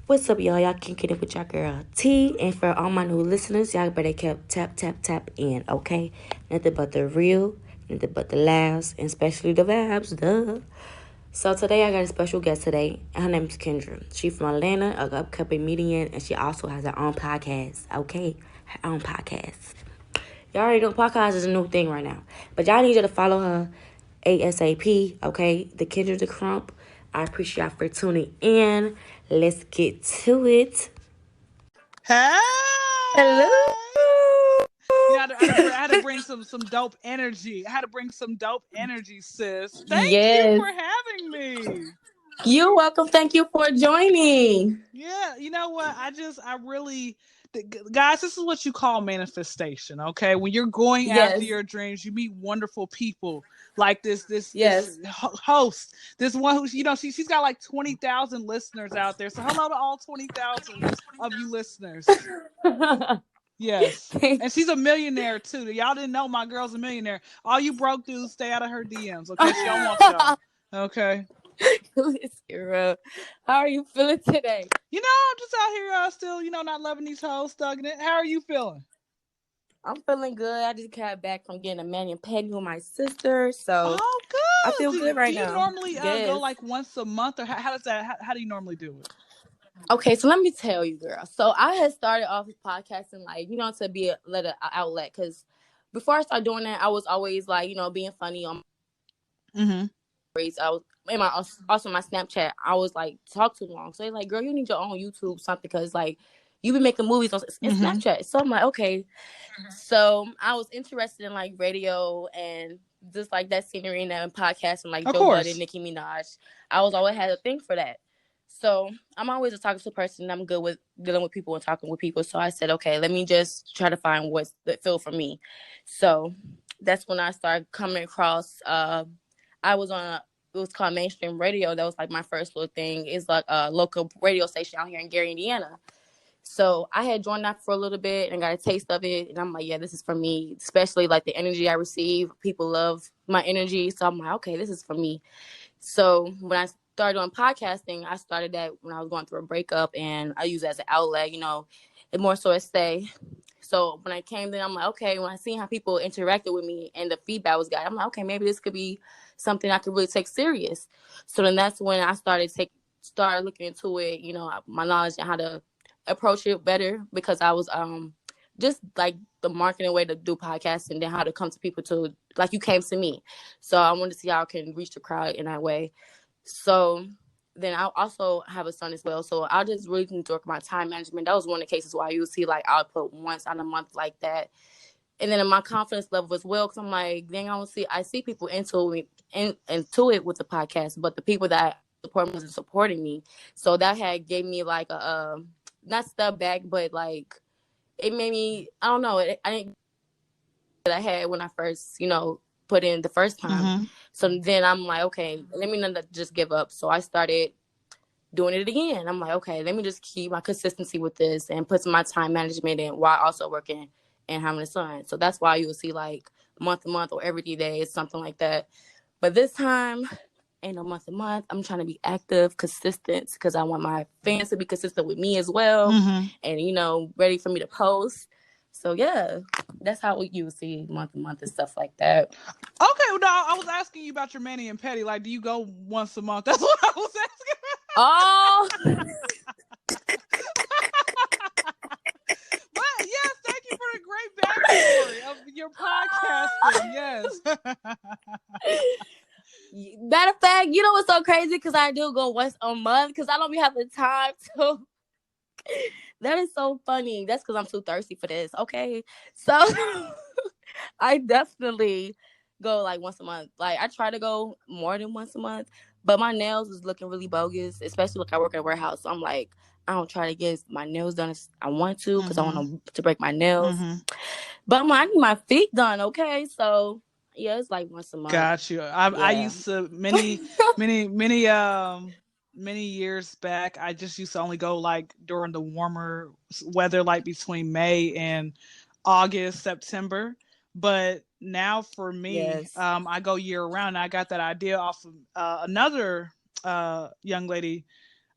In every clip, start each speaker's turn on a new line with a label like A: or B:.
A: What's up, y'all? Y'all kicking it with your girl T. And for all my new listeners, y'all better keep tap in, okay? Nothing but the real, nothing but the laughs, and especially the vibes, duh. So today I got a special guest today. Her name is Kyndra. She from Atlanta, a upcoming comedian, and she also has her own podcast, okay? Her own podcast. Y'all already know podcast is a new thing right now. But y'all need you to follow her ASAP, okay? The Kyndra Crump. I appreciate y'all for tuning in. Let's get to it.
B: Hey!
A: Hello.
B: I had to bring some dope energy. I had to bring some dope energy, sis. Thank you
A: Yes.
B: for having me.
A: You're welcome. Thank you for joining.
B: Yeah, you know what? Guys, this is what you call manifestation, okay? When you're going after
A: Yes.
B: your dreams, you meet wonderful people like this
A: Yes.
B: host, this one who she's got like 20,000 listeners out there. So hello to all 20,000 of you listeners. Yes. And she's a millionaire too. Y'all didn't know my girl's a millionaire. All you broke dudes, stay out of her DMs, okay? She don't want y'all. Okay.
A: How are you feeling today?
B: I'm just out here still, not loving these hoes, stuck in it. How are you feeling?
A: I'm feeling good. I just got back from getting a mani pedi with my sister, so
B: Oh,
A: I
B: good.
A: feel good
B: Do
A: right
B: you
A: now.
B: normally go
A: Yes.
B: like once a month, or how does that? How do you normally do it?
A: Okay, so let me tell you, girl. So I had started off with podcasting, like, to be a outlet, because before I started doing that, I was always like, being funny on
B: Mm-hmm.
A: stories. I was in my also my Snapchat. I was like talk too long, so they're like, girl, you need your own YouTube something, because like you been making movies on in
B: Mm-hmm.
A: Snapchat. So I'm like, okay. So I was interested in like radio and just like that scenery and that podcasting, like
B: Of
A: Joe Budden,
B: course.
A: Nicki Minaj. I was always had a thing for that. So I'm always a talkative person. I'm good with dealing with people and talking with people. So I said, okay, let me just try to find what's the feel for me. So that's when I started coming across. I was on it was called mainstream radio. That was like my first little thing. It's like a local radio station out here in Gary, Indiana. So I had joined that for a little bit and got a taste of it. And I'm like, yeah, this is for me, especially like the energy I receive. People love my energy. So I'm like, okay, this is for me. So when I started doing podcasting, I started that when I was going through a breakup, and I use it as an outlet, and more so a stay. So when I came in, I'm like, okay, when I seen how people interacted with me and the feedback was got, I'm like, okay, maybe this could be something I could really take serious. So then that's when I started looking into it, my knowledge and how to approach it better, because I was just like the marketing way to do podcasts, and then how to come to people to like you came to me. So I wanted to see how I can reach the crowd in that way. So then I also have a son as well. So I just really need to work my time management. That was one of the cases where you see like output once on a month like that. And then in my confidence level as well, because I'm like, dang, I see people into it with the podcast, but the people that support me wasn't supporting me. So that had gave me like a not step back, but like it made me, I don't know, I didn't that I had when I first, put in the first time.
B: Mm-hmm.
A: So then I'm like, okay, let me not just give up. So I started doing it again. I'm like, okay, let me just keep my consistency with this and put some my time management in while also working and having a son. So that's why you will see like month to month or every 3 days, something like that. But this time, ain't no month to month. I'm trying to be active, consistent, because I want my fans to be consistent with me as well,
B: Mm-hmm.
A: and ready for me to post. So yeah, that's how you see month to month and stuff like that.
B: Okay, well, no, I was asking you about your mani and pedi. Like, do you go once a month? That's what I was asking.
A: Oh,
B: But yes, thank you for the great backstory of your podcasting. Yes.
A: matter of fact, you know what's so crazy? Because I do go once a month because I don't be having time to. That is so funny. That's because I'm too thirsty for this. Okay, so I definitely go like once a month. Like I try to go more than once a month, but my nails is looking really bogus, especially like I work at a warehouse. So I'm like, I don't try to get my nails done as I want to, because I want to break my nails.
B: Mm-hmm.
A: But I'm like, I need my feet done. Okay, so yeah, it's like once a month.
B: Got you. I
A: Yeah.
B: used to many years back. I just used to only go like during the warmer weather, like between May and August, September. But now for me,
A: Yes.
B: I go year round. I got that idea off of another young lady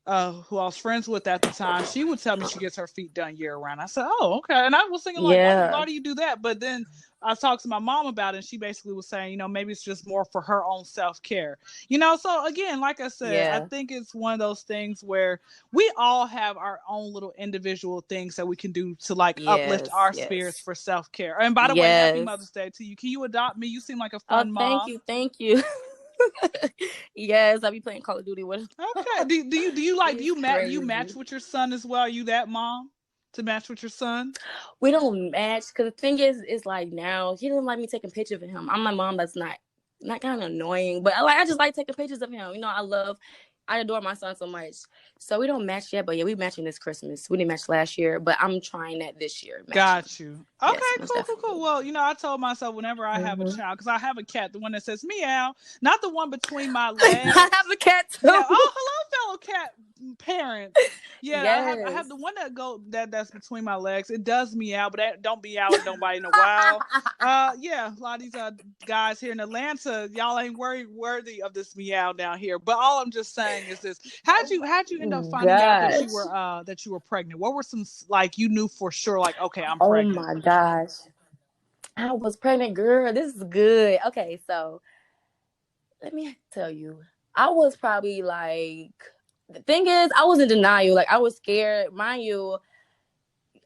B: who I was friends with at the time, she would tell me she gets her feet done year round. I said, oh, okay. And I was thinking, like, why do you do that? But then I talked to my mom about it, and she basically was saying, maybe it's just more for her own self-care. So again, like I said, I think it's one of those things where we all have our own little individual things that we can do to uplift our spirits for self-care. And by the way, happy Mother's Day to you. Can you adopt me? You seem like a fun mom.
A: Thank you. Yes, I'll be playing Call of Duty with him.
B: Okay. Do you match with your son as well? Are you that mom to match with your son?
A: We don't match because the thing is like now he doesn't like me taking pictures of him. I'm my mom. That's not kind of annoying, but I just like taking pictures of him. I adore my son so much. So we don't match yet, but yeah, we matching this Christmas. We didn't match last year, but I'm trying that this year.
B: Got you. Okay, yes, cool. Well, I told myself whenever I have a child, because I have a cat, the one that says meow, not the one between my legs.
A: I have a cat too.
B: Yeah. Oh, hello, fellow cat parent. Yeah, yes. I have the one that's between my legs. It does meow, but that don't meow at nobody in a while. Yeah, a lot of these guys here in Atlanta, y'all ain't worthy of this meow down here. But all I'm just saying is this: how'd you end up finding out that you were pregnant? What were some you knew for sure, okay, I'm pregnant?
A: Oh my gosh, I was pregnant, girl. This is good. Okay, so let me tell you, I was probably the thing is, I was in denial. I was scared. Mind you,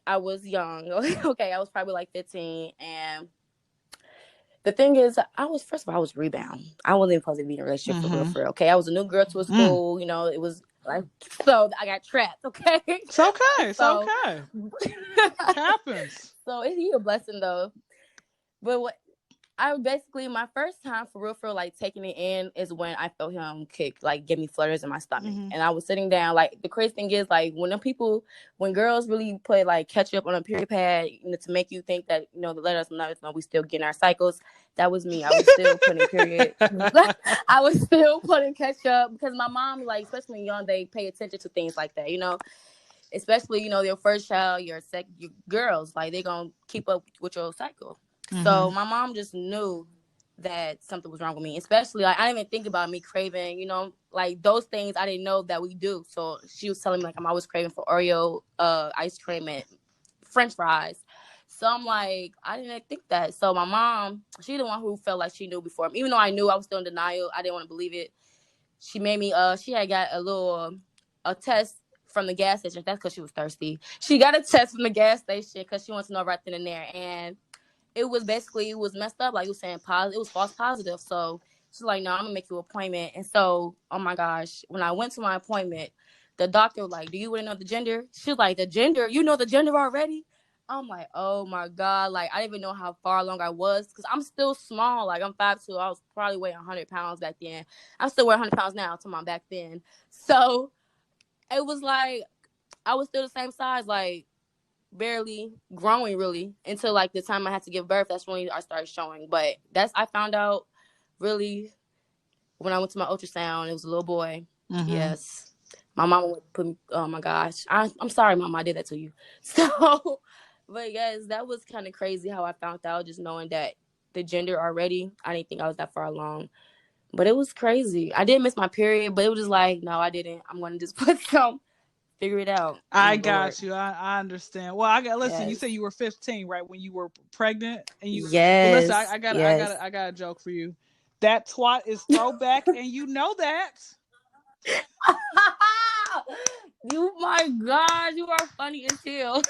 A: I was young. Okay, I was probably 15. And the thing is, I was rebound. I wasn't even supposed to be in a relationship for real. Okay, I was a new girl to a school. It was so I got trapped. Okay,
B: it's okay. It's okay. It happens.
A: So it's a blessing though. But my first time for real, taking it in is when I felt him kick, give me flutters in my stomach. And I was sitting down. The crazy thing is, when girls really play catch up on a period pad, to make you think that, to let us know we still getting our cycles. That was me. I was still putting period. I was still putting catch up because my mom, especially when young, they pay attention to things like that, especially, your first child, your girls, they gonna keep up with your cycle. So my mom just knew that something was wrong with me, especially I didn't even think about me craving, those things I didn't know that we do. So she was telling me I'm always craving for Oreo ice cream and French fries. So I'm I didn't think that. So my mom, she the one who felt like she knew before me. Even though I knew, I was still in denial. I didn't want to believe it. She made me she had got a test from the gas station. That's because she was thirsty. She got a test from the gas station because she wants to know right then and there. And it was messed up. It was saying positive. It was false positive. So she's no, I'm going to make you an appointment. And so, oh my gosh, when I went to my appointment, the doctor was do you want to know the gender? She was the gender? You know the gender already? I'm oh my God. I didn't even know how far along I was because I'm still small. I'm 5'2". I was probably weighing 100 pounds back then. I'm still weighing 100 pounds now to my back then. So it was I was still the same size, barely growing really until the time I had to give birth. That's when I started showing. But I found out really when I went to my ultrasound. It was a little boy. Yes, my mama would put me. Oh my gosh, I'm sorry, Mama, I did that to you. So, but yes, that was kind of crazy how I found out, just knowing that the gender already. I didn't think I was that far along, but it was crazy. I did miss my period, but it was just no, I didn't. I'm gonna just put some. Figure it out.
B: I got you. I understand. Well, listen. Yes. You said you were 15, right, when you were pregnant, and you.
A: Yes.
B: Well, listen, I got a joke for you. That twat is throwback, and you know that.
A: You, my God, you are funny as hell.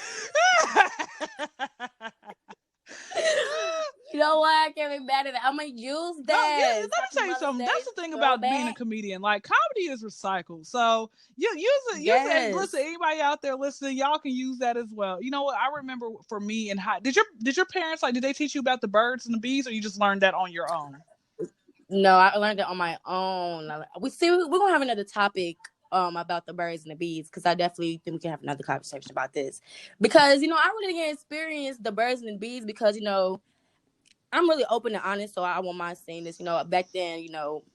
A: You know what? I can't be mad at that. I'm gonna use that.
B: Oh, yeah, let me tell you something. That's the thing about being a comedian. Comedy is recycled. So you use it. Yes. Listen, anybody out there listening, y'all can use that as well. You know what? I remember for me in high. Did your parents did they teach you about the birds and the bees, or you just learned that on your own?
A: No, I learned it on my own. We're gonna have another topic about the birds and the bees, because I definitely think we can have another conversation about this, because I really didn't experience the birds and the bees because I'm really open and honest, so I won't mind saying this. Back then,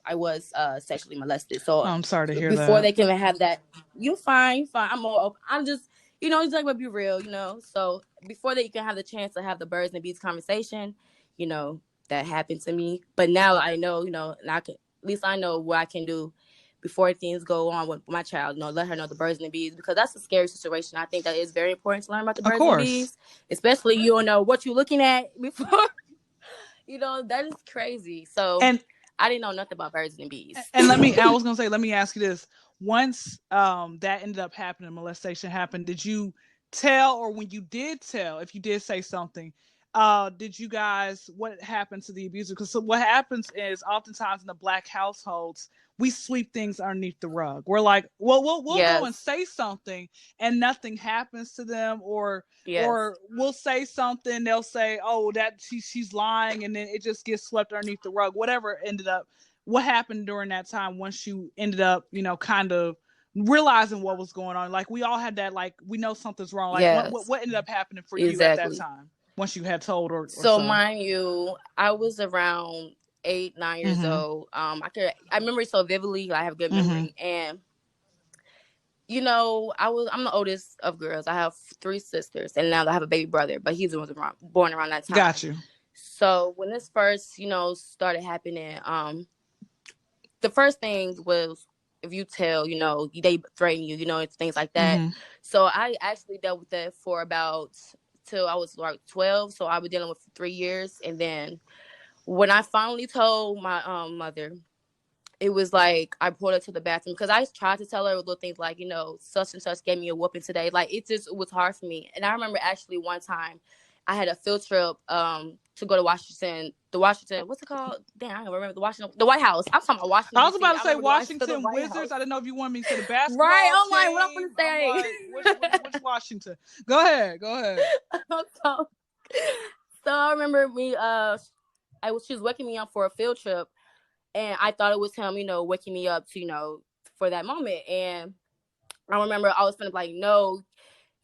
A: I was sexually molested. So
B: I'm sorry to hear
A: that. Before they can have that, you're fine. I'm more open. I'm just, just like, be real, So before that, you can have the chance to have the birds and bees conversation, that happened to me. But now I know, and I can, at least I know what I can do before things go on with my child, let her know the birds and the bees, because that's a scary situation. I think that it's very important to learn about the birds and bees, especially you don't know what you're looking at before. That is crazy. So I didn't know nothing about birds and bees.
B: And I was going to say, let me ask you this. Once that ended up happening, molestation happened, did you tell, or when you did tell, if you did say something, did you guys, what happened to the abuser? Because what happens is oftentimes in the Black households, we sweep things underneath the rug. We're like, well, we'll go and say something and nothing happens to them, or we'll say something, they'll say, oh, that she's lying, and then it just gets swept underneath the rug. Whatever ended up, what happened during that time once you ended up, kind of realizing what was going on? Like, we all had that, like, we know something's wrong. Like, what ended up happening for you at that time once you had told or so?
A: Mind you, I was around 8, 9 years old. I remember it so vividly. I have a good memory. And I'm the oldest of girls. I have 3 sisters, and now I have a baby brother, but he's born around that time.
B: Got you.
A: So when this first, started happening, the first thing was, if you tell, they threaten you, it's things like that. So I actually dealt with that for about till I was like 12. So I was dealing with 3 years, and then when I finally told my mother, it was like I pulled her to the bathroom, because I tried to tell her little things like, such and such gave me a whooping today. Like, it was hard for me. And I remember actually one time I had a field trip to go to Washington. What's it called? Damn, I don't remember the White House. I'm talking about Washington.
B: I was about to say Washington Wizards. I didn't know if you wanted me to say the basketball
A: right. I'm
B: team.
A: like, what I'm gonna say?
B: Like, which Washington? Go ahead.
A: So I remember she was waking me up for a field trip, and I thought it was him, waking me up to, for that moment. And I remember I was finna be like, no,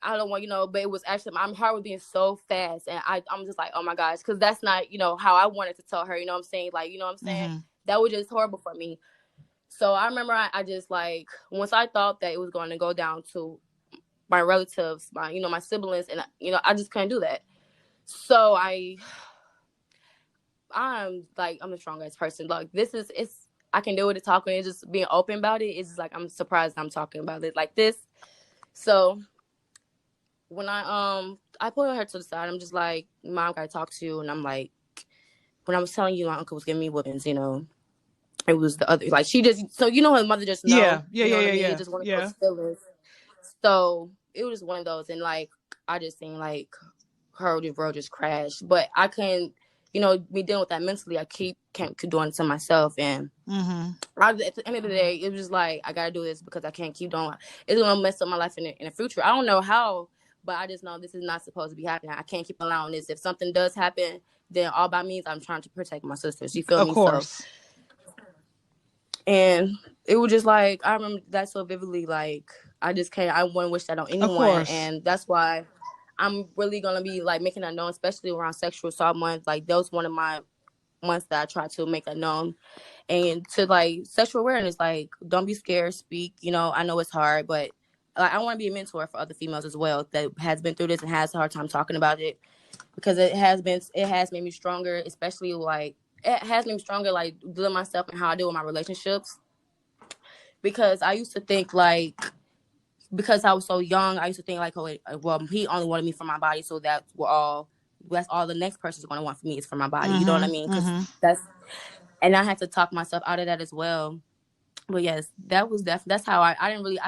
A: I don't want, but it was actually, my heart was being so fast. And I'm just like, oh my gosh, because that's not, how I wanted to tell her, what I'm saying? Like, what I'm saying? That was just horrible for me. So I remember I just, like, once I thought that it was going to go down to my relatives, my siblings, and, I just couldn't do that. So I'm a strong ass person. Like, I can deal with it talking, and just being open about it. It's just like, I'm surprised I'm talking about it like this. So when I put her to the side, I'm just like, Mom, gotta talk to you. And I'm like, when I was telling you my uncle was giving me whoopings, it was the other, like, she just, so her mother just know.
B: Yeah.
A: Just one of those feelings. So it was one of those, and like, I just seen like her world just crashed. But I couldn't, me dealing with that mentally, I keep doing it to myself. And at the end of the day, it was just like, I gotta do this because I can't keep doing it. It's gonna mess up my life in the future. I don't know how, but I just know this is not supposed to be happening. I can't keep allowing this. If something does happen, then all by means, I'm trying to protect my sisters. You feel me? Of course. So, and it was just like, I remember that so vividly. Like, I just can't. I wouldn't wish that on anyone. And that's why I'm really gonna be like making that known, especially around Sexual Assault Month. Like, that was one of my months that I try to make that known. And to like sexual awareness, like, don't be scared, speak. I know it's hard, but I want to be a mentor for other females as well that has been through this and has a hard time talking about it, because it has made me stronger, especially like it has made me stronger, like, dealing myself and how I deal with my relationships. Because I used to think like, because I was so young, I used to think like, oh, well, he only wanted me for my body, so that's all the next person's going to want for me is for my body. You know what I mean? Because and I had to talk myself out of that as well. But yes, that was that's how I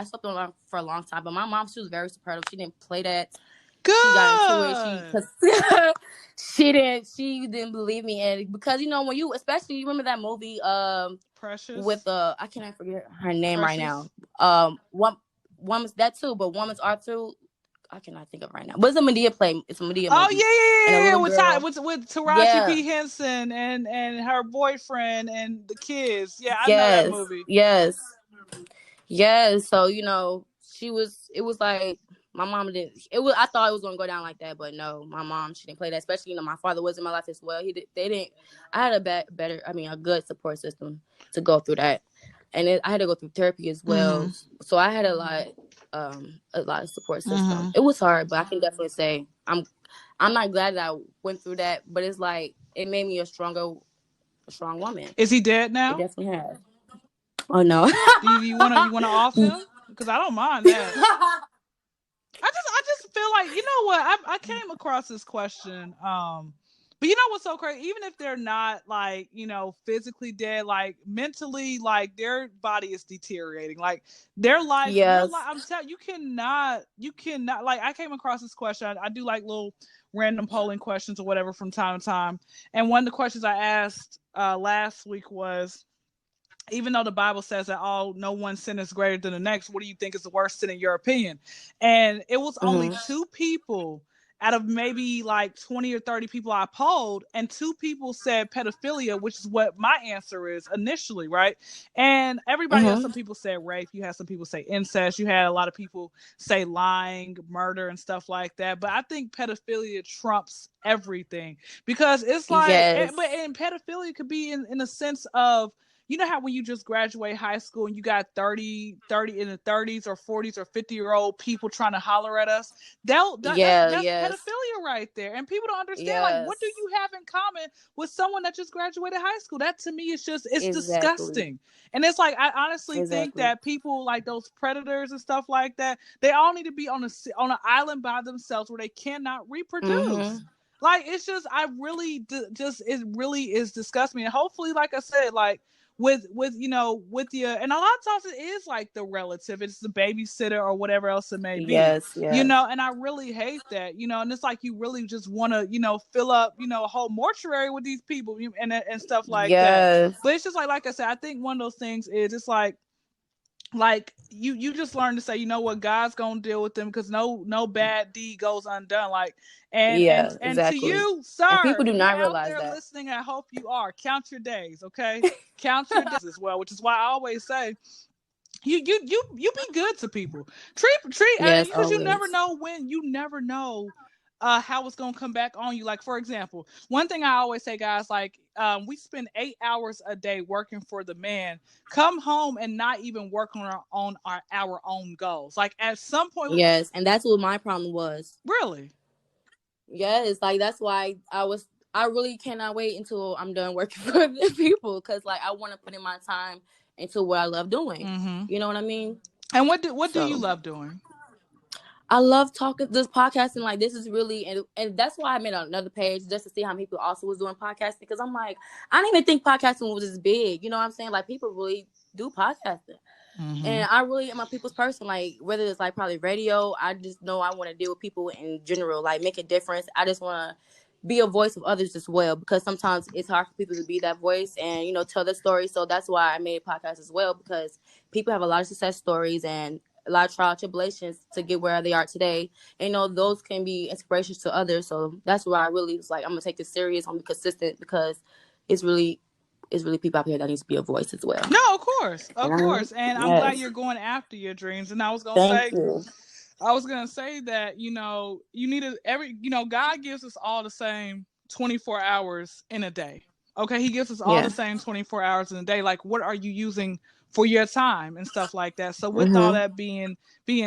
A: slept on for a long time. But my mom, she was very supportive. She didn't play that.
B: Good.
A: She got into it. She didn't believe me. And because, when you, especially, you remember that movie,
B: Precious,
A: with I cannot forget her name right now. Woman's that too, but Woman's Art too. I cannot think of right now. But it's a Medea play. It's a Medea movie.
B: Oh yeah. With Taraji P. Henson and her boyfriend and the kids. Yeah, I know that movie.
A: Yes. So she was. It was like my mom didn't. I thought it was gonna go down like that, but no, my mom, she didn't play that. Especially my father was in my life as well. They didn't. I had a good support system to go through that, and I had to go through therapy as well. So I had a lot of support system. It was hard, but I can definitely say I'm not glad that I went through that, but it's like it made me a strong woman.
B: Is he dead now?
A: It definitely has. Oh no.
B: Do you wanna off him? Because I don't mind that. I just feel like, you know what? I came across this question. But you know what's so crazy? Even if they're not like, you know, physically dead, like mentally, like their body is deteriorating. Like their life,
A: Yes.
B: I'm telling you, you cannot. Like I came across this question. I do like little random polling questions or whatever from time to time. And one of the questions I asked last week was, even though the Bible says that no one sin is greater than the next, what do you think is the worst sin in your opinion? And it was only 2 people out of maybe like 20 or 30 people I polled, and 2 people said pedophilia, which is what my answer is initially, right? And everybody else, some people said rape, you had some people say incest, you had a lot of people say lying, murder, and stuff like that. But I think pedophilia trumps everything, because it's like, and pedophilia could be in a sense of, you know how when you just graduate high school and you got 30 in the 30s or 40s or 50-year-old people trying to holler at us? That's pedophilia right there. And people don't understand, like, what do you have in common with someone that just graduated high school? That to me is just, it's disgusting. And it's like, I honestly think that people like those predators and stuff like that, they all need to be on an island by themselves where they cannot reproduce. Like, it's just, it really is disgusting. And hopefully, like I said, like, with you know, with you, and a lot of times it is like the relative, it's the babysitter or whatever else it may be. You know, and I really hate that, you know, and it's like you really just want to, you know, fill up, you know, a whole mortuary with these people and stuff like that. But it's just like I said, I think one of those things is, it's like you just learn to say, you know what, God's gonna deal with them, because no bad deed goes undone. Like, and to you, sir, and people do not realize that. Listening, I hope you are. Count your days, okay? Count your days as well, which is why I always say, you be good to people. Treat because you never know how it's gonna come back on you. Like, for example, one thing I always say, guys, like, we spend 8 hours a day working for the man, come home and not even work on our own goals. Like, at some point,
A: and that's what my problem was.
B: Really?
A: Yes, like that's why I really cannot wait until I'm done working for the people, because like I want to put in my time into what I love doing. You know what I mean?
B: And what do you love doing?
A: I love talking this podcasting. Like, this is really, and that's why I made another page, just to see how many people also was doing podcasting, because I'm like, I didn't even think podcasting was as big. You know what I'm saying? Like, people really do podcasting. And I really am a people's person. Like, whether it's like probably radio, I just know I want to deal with people in general, like make a difference. I just want to be a voice of others as well, because sometimes it's hard for people to be that voice and, you know, tell their story. So that's why I made podcasts as well, because people have a lot of success stories and a lot of trial tribulations to get where they are today. And, you know, those can be inspirations to others. So that's why I really was like, I'm gonna take this serious, I'm gonna be consistent, because it's really people out here that needs to be a voice as well.
B: No, of course. And I'm glad you're going after your dreams. And I was gonna say that, you know, you need God gives us all the same 24 hours in a day. Okay, He gives us all the same 24 hours in a day. Like, what are you using for your time and stuff like that? So with all that being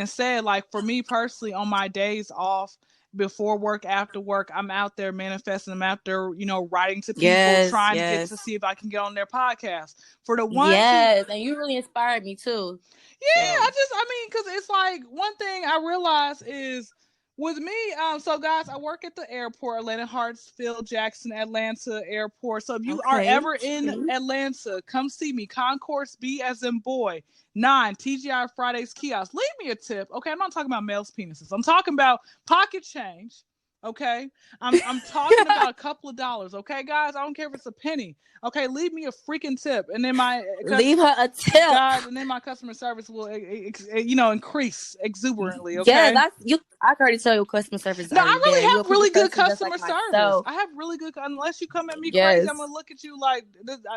B: said, like, for me personally, on my days off, before work, after work, I'm out there manifesting. I'm out there, you know, writing to people, trying to get to see if I can get on their podcast. For the one,
A: and you really inspired me too.
B: Yeah, I mean, because it's like, one thing I realize is, with me, so guys, I work at the airport, Atlanta Hartsfield Jackson Atlanta Airport. So if you are ever in Atlanta, come see me. Concourse B as in boy, 9 TGI Fridays kiosk. Leave me a tip, okay? I'm not talking about males' penises. I'm talking about pocket change. Okay, I'm talking about a couple of dollars. Okay, guys, I don't care if it's a penny. Okay, leave me a freaking tip, and then
A: leave her a tip,
B: guys, and then my customer service will, increase exuberantly. Okay,
A: I can already tell your customer service.
B: No, I really have really good customer service. I have really good. Unless you come at me crazy, I'm gonna look at you like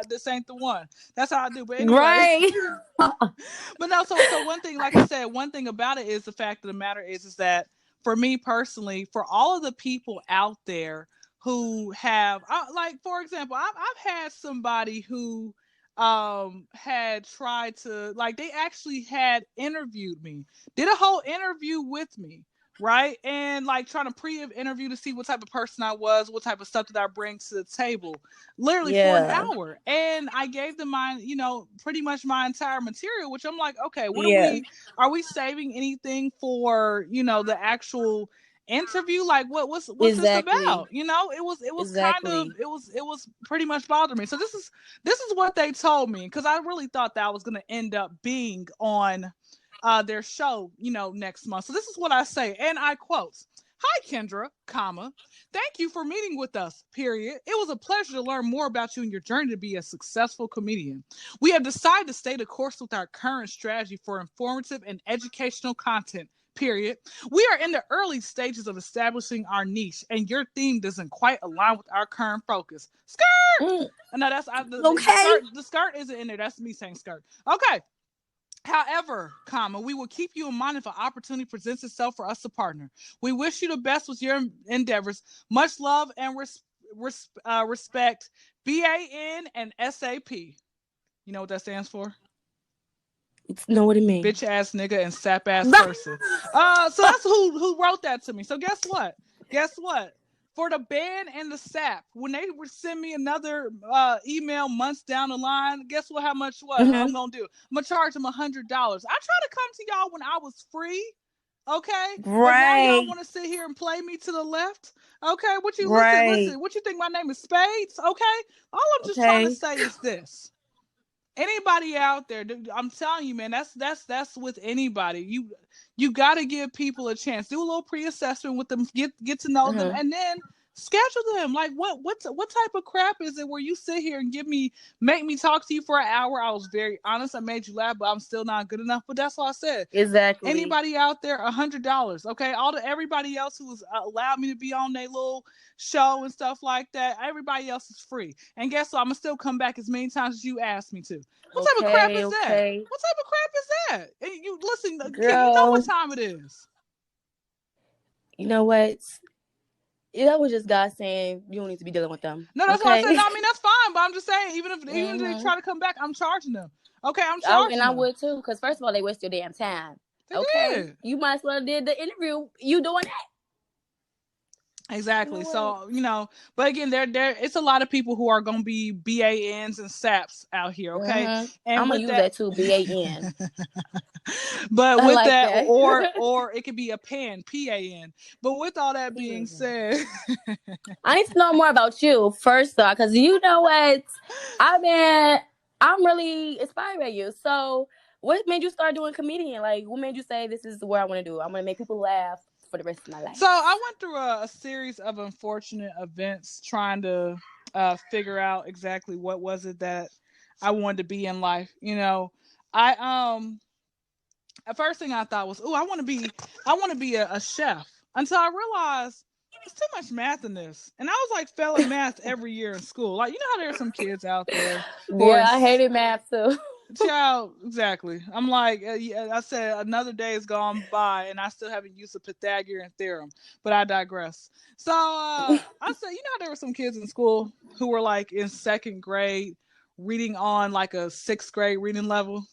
B: this ain't the one. That's how I do. But anyway,
A: right.
B: But no, so one thing, like I said, one thing about it is, the fact of the matter is that, for me personally, for all of the people out there who have, like, for example, I've had somebody who had tried to, like, they actually had interviewed me, did a whole interview with me, right? And like trying to pre-interview to see what type of person I was, what type of stuff did I bring to the table, literally for an hour. And I gave them my, pretty much my entire material, which I'm like, okay, are we saving anything for, the actual interview? Like what's this about? It was kind of, it was pretty much bothering me. So this is what they told me, because I really thought that I was going to end up being on their show, next month. So this is what I say, and I quote: "Hi, Kyndra, thank you for meeting with us, period. It was a pleasure to learn more about you and your journey to be a successful comedian. We have decided to stay the course with our current strategy for informative and educational content, period. We are in the early stages of establishing our niche, and your theme doesn't quite align with our current focus." Skirt! No, that's the skirt isn't in there. That's me saying skirt. Okay. "However, we will keep you in mind if an opportunity presents itself for us to partner. We wish you the best with your endeavors. Much love and respect. BAN and SAP." You know what that stands for?
A: Know what it means.
B: Bitch ass nigga and sap ass person. So that's who wrote that to me. So guess what? For the ban and the sap, when they would send me another email months down the line, guess what? How much I'm gonna do? I'm gonna charge them $100. I try to come to y'all when I was free, okay? Right. But now y'all want to sit here and play me to the left, okay? Listen? What you think my name is Spades? Okay. All I'm just trying to say is this. Anybody out there, I'm telling you, man, that's with anybody. You got to give people a chance. Do a little pre-assessment with them, get to know them, and then schedule them. Like what type of crap is it where you sit here and make me talk to you for an hour? I was very honest. I made you laugh, but I'm still not good enough. But that's what I said.
A: Exactly.
B: Anybody out there, $100. Okay. Everybody else who's allowed me to be on their little show and stuff like that, everybody else is free. And guess what? I'm gonna still come back as many times as you asked me to. What type of crap is that? What type of crap is that? And you listen, girl, you know what time it is.
A: You know what? That was just God saying you don't need to be dealing with them.
B: No, that's what I said. No, I mean, that's fine, but I'm just saying, even if they try to come back, I'm charging them. Okay, I'm charging them.
A: I would too, because first of all, they waste your damn time. They did. You might as well did the interview. You doing that?
B: Exactly. So, but again, there it's a lot of people who are going to be BANs and SAPs out here, okay? And
A: I'm going to use that too, BAN.
B: But with like that, or it could be a PAN. But with all that being said,
A: I need to know more about you first off, because you know what? I'm really inspired by you. So what made you start doing comedian? Like, what made you say this is what I want to do? I'm going to make people laugh for the rest of my life.
B: So I went through a series of unfortunate events trying to figure out exactly what was it that I wanted to be in life. The first thing I thought was, I want to be a chef, until I realized there's too much math in this. And I was like failing math every year in school. Like, how there are some kids out there.
A: Yeah, I hated math too.
B: Child, exactly. I'm like, I said, another day has gone by and I still haven't used the Pythagorean theorem, but I digress. So I said, there were some kids in school who were like in second grade reading on like a sixth grade reading level.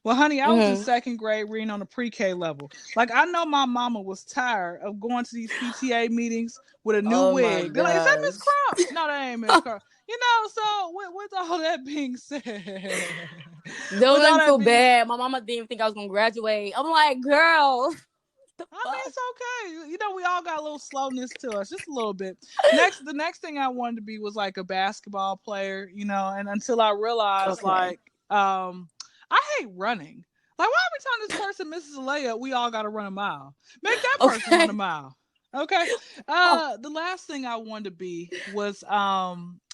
B: Well, honey, I was in second grade reading on a pre-K level. Like, I know my mama was tired of going to these PTA meetings with a new wig. They're like, is that Miss Crump? No, that ain't Miss Crump. So with all that being said,
A: don't feel bad. My mama didn't even think I was gonna graduate. I'm like, girl.
B: I mean, it's okay. We all got a little slowness to us, just a little bit. The next thing I wanted to be was like a basketball player, and until I realized, I hate running. Like, why every time this person misses a layup, we all got to run a mile? Make that person run a mile. Okay. The last thing I wanted to be was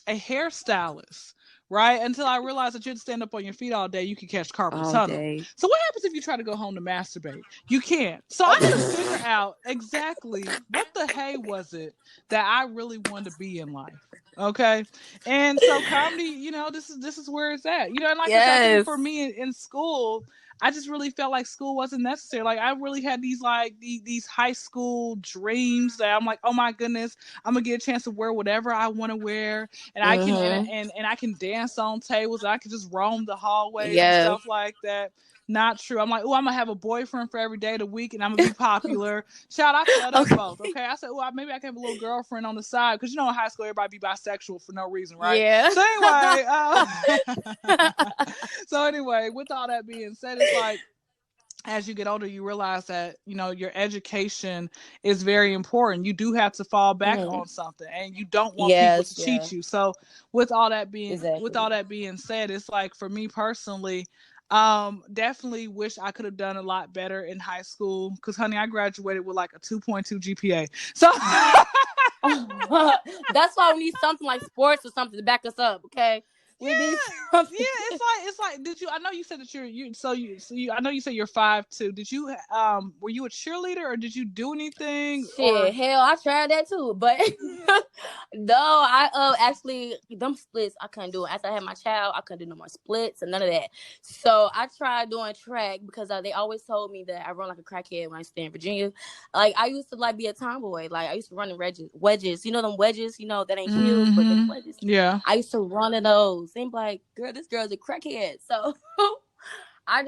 B: a hairstylist, right? Until I realized that you had to stand up on your feet all day, you can catch carpal tunnel. So what happens if you try to go home to masturbate? You can't. So I had to figure out exactly what the hey was it that I really wanted to be in life. Okay. And so comedy, this is where it's at. And like I said, for me in school, I just really felt like school wasn't necessary. Like, I really had these these high school dreams that I'm like, oh my goodness, I'm gonna get a chance to wear whatever I want to wear, and I can and I can dance on tables, and I can just roam the hallways and stuff like that. Not true. I'm like, oh, I'm gonna have a boyfriend for every day of the week, and I'm gonna be popular. Shout, I felt us both. Okay, I said, oh, maybe I can have a little girlfriend on the side, because in high school everybody be bisexual for no reason, right?
A: Yeah.
B: So anyway, with all that being said, it's like, as you get older, you realize that, your education is very important. You do have to fall back on something, and you don't want people to cheat you. So with all that being said, it's like, for me personally, definitely wish I could have done a lot better in high school, because honey, I graduated with like a 2.2 GPA. So
A: that's why we need something like sports or something to back us up. Okay.
B: It's like. Did you? I know you said that I know you said you're 5'2". Did you? Were you a cheerleader, or did you do anything?
A: Shit, hell, I tried that too, but no, I actually them splits I couldn't do it. After I had my child, I couldn't do no more splits and none of that. So I tried doing track, because they always told me that I run like a crackhead when I stay in Virginia. Like, I used to like be a tomboy. Like, I used to run in wedges. You know them wedges? That ain't heels, but the wedges.
B: Yeah.
A: I used to run in those. And be like, girl, this girl's a crackhead. So I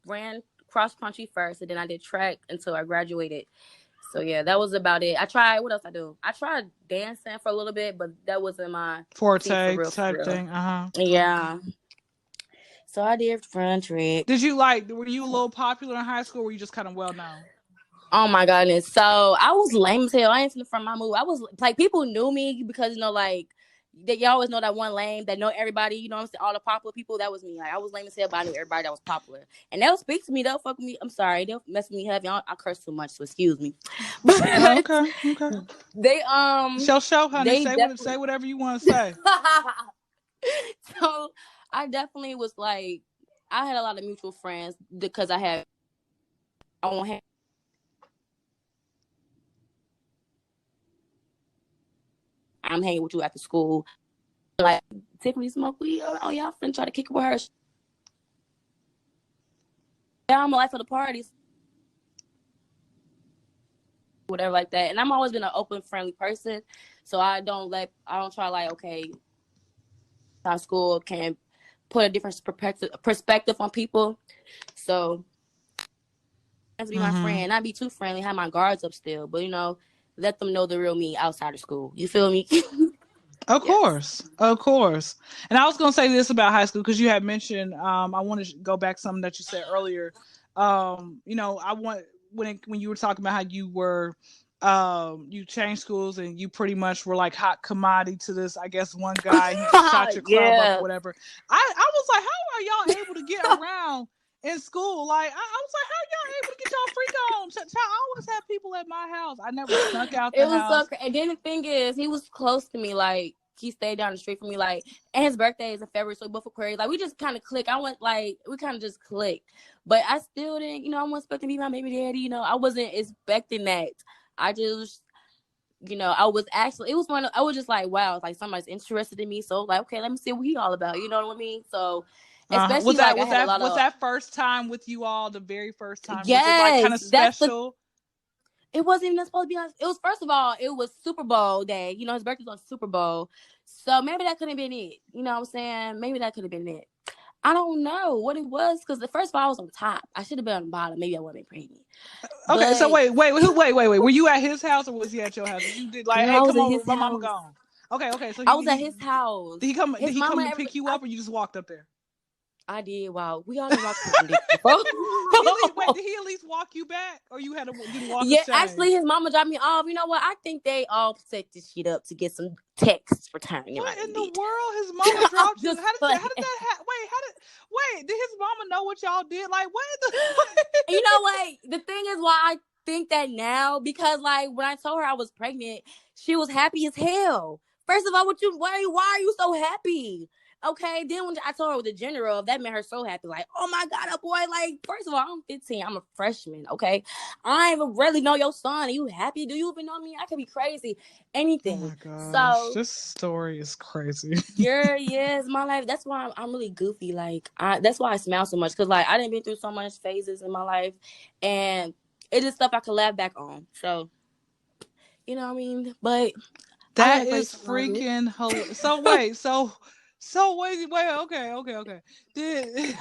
A: ran cross country first, and then I did track until I graduated. So yeah, that was about it. I tried, what else I do? I tried dancing for a little bit, but that wasn't my
B: forte type thing.
A: Yeah. So I did run track.
B: Did you were you a little popular in high school, or were you just kind of well known?
A: Oh my goodness. So I was lame as hell. I ain't from my move. I was like, people knew me because, you always know that one lame that know everybody, what I'm saying? All the popular people, that was me. Like, I was lame as hell, but I knew everybody that was popular. And they'll speak to me, they'll fuck with me. I'm sorry, they'll mess with me heavy. I curse too much, so excuse me. But
B: okay.
A: They
B: show, honey. Say whatever you want to say.
A: So I definitely was like, I had a lot of mutual friends because I'm hanging with you after school. Like, Tiffany smoke weed. Oh, y'all finna try to kick it with her. Yeah, I'm the life of the parties. Whatever like that. And I'm always been an open, friendly person. So I don't try like, okay, high school can put a different perspective on people. So to be my friend, not be too friendly, have my guards up still, but let them know the real me outside of school. You feel me?
B: Of course. And I was going to say this about high school, because you had mentioned, I want to go back to something that you said earlier. I want, when you were talking about how you were, you changed schools, and you pretty much were like hot commodity to this, I guess, one guy who shot your club up or whatever. I was like, how are y'all able to get around in school? Like, I was like, how are y'all able to get y'all freak on? I always had people at my house. I never snuck out the house.
A: So, and then the thing is, he was close to me. Like, he stayed down the street from me. Like, and his birthday is in February, so we both Aquarius. Like, we just kind of clicked. We kind of just clicked. But I still didn't, I wasn't expecting to be my baby daddy. I wasn't expecting that. I just, I was actually, it was one of, I was just like, wow, it's like somebody's interested in me. So like, okay, let me see what he all about. You know what I mean? So especially was
B: that first time with you all, the very first time?
A: Yes,
B: was it like kind of special?
A: It wasn't even supposed to be honest. It was, first of all, it was Super Bowl day. His birthday was on Super Bowl. So maybe that could have been it. You know what I'm saying? Maybe that could have been it. I don't know what it was, because the first of all, I was on top. I should have been on the bottom. Maybe I wasn't pregnant.
B: Okay, but, so wait. Were you at his house, or was he at your house? You did like, hey, come on, my mama gone. Okay, so
A: I was at his house.
B: Did he come to pick you up, or you just walked up there?
A: I did. Wow, we all did walk to
B: did he at least walk you back, or you had to walk?
A: Yeah, actually, his mama dropped me off. You know what? I think they all set this shit up to get some texts returned.
B: What in the world? His mama dropped you? How did that happen? Wait, did his mama know what y'all did? Like, what?
A: You know what? The thing is, why I think that now, because like when I told her I was pregnant, she was happy as hell. First of all, why are you so happy? Okay, then when I told her with the general, that made her so happy. Like, oh my God, boy. Like, first of all, I'm 15. I'm a freshman, okay? I even really know your son. Are you happy? Do you even know me? I could be crazy. Anything.
B: Oh my gosh. So this story is crazy.
A: Yes, my life. That's why I'm really goofy. Like, that's why I smile so much. Because, like, I didn't been through so much phases in my life. And it is stuff I could laugh back on. So, you know what I mean? But
B: that is freaking hilarious. So wait, so So wait, okay. Did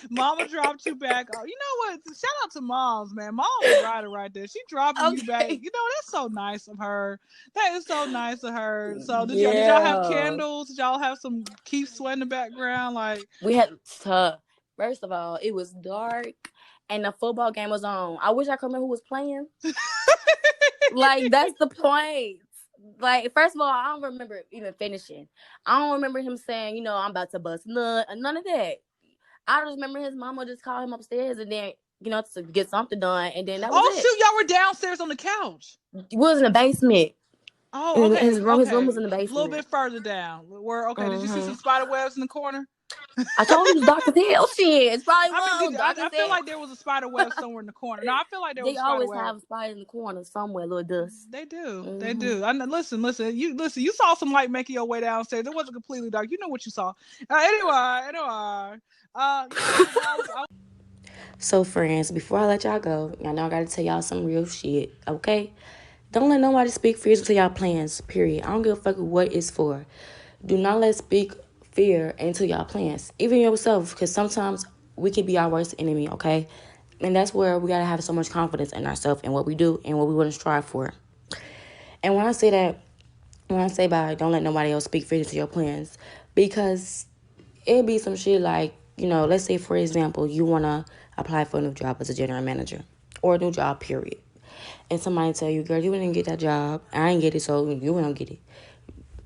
B: Mama dropped you back? Oh, you know what? Shout out to moms, man. Mom's a rider right there. She dropping you back. You know, that's so nice of her. That is so nice of her. So did y'all have candles? Did y'all have some Keith Sweat in the background? Like
A: we had first of all, it was dark and the football game was on. I wish I could remember who was playing. Like that's the point. Like, first of all, I don't remember even finishing. I don't remember him saying, you know, I'm about to bust none of that. I just remember his mama just called him upstairs and then, you know, to get something done, and then that was it.
B: Shoot, y'all were downstairs on the couch.
A: We was in the basement.
B: Oh, okay.
A: His room was in the basement.
B: A little bit further down. Did you see some spider webs in the corner?
A: I told you it was dark as hell. Shit, it's probably
B: I feel like there was a spider web somewhere in the corner. No, I feel like there was. They
A: always have a spider in the corner somewhere, little dust.
B: They do. They do. Listen. You saw some light making your way downstairs. It wasn't completely dark. You know what you saw. Anyway.
A: So, friends, before I let y'all go, y'all know I gotta tell y'all some real shit. Okay, don't let nobody speak fears into y'all plans. Period. I don't give a fuck what it's for. Do not let speak fear into y'all plans, even yourself, because sometimes we can be our worst enemy, okay? And that's where we gotta have so much confidence in ourselves and what we do and what we want to strive for. And when I say by don't let nobody else speak fear into your plans, because it'll be some shit like, you know, let's say, for example, you want to apply for a new job as a general manager or a new job, period. And somebody tell you, girl, you didn't get that job. I ain't get it, so you don't get it.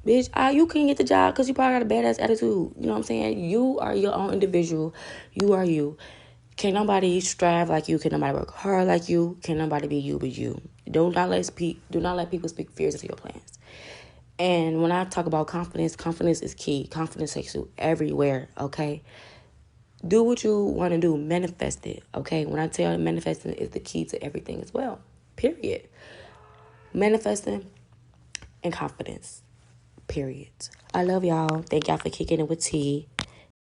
A: Bitch, you couldn't get the job because you probably got a badass attitude. You know what I'm saying? You are your own individual. You are you. Can't nobody strive like you. Can't nobody work hard like you. Can't nobody be you but you. Do not let people speak fears into your plans. And when I talk about confidence is key. Confidence takes you everywhere, okay? Do what you want to do. Manifest it, okay? When I tell you manifesting is the key to everything as well, period. Manifesting and confidence. Period. I love y'all. Thank y'all for kicking it with T.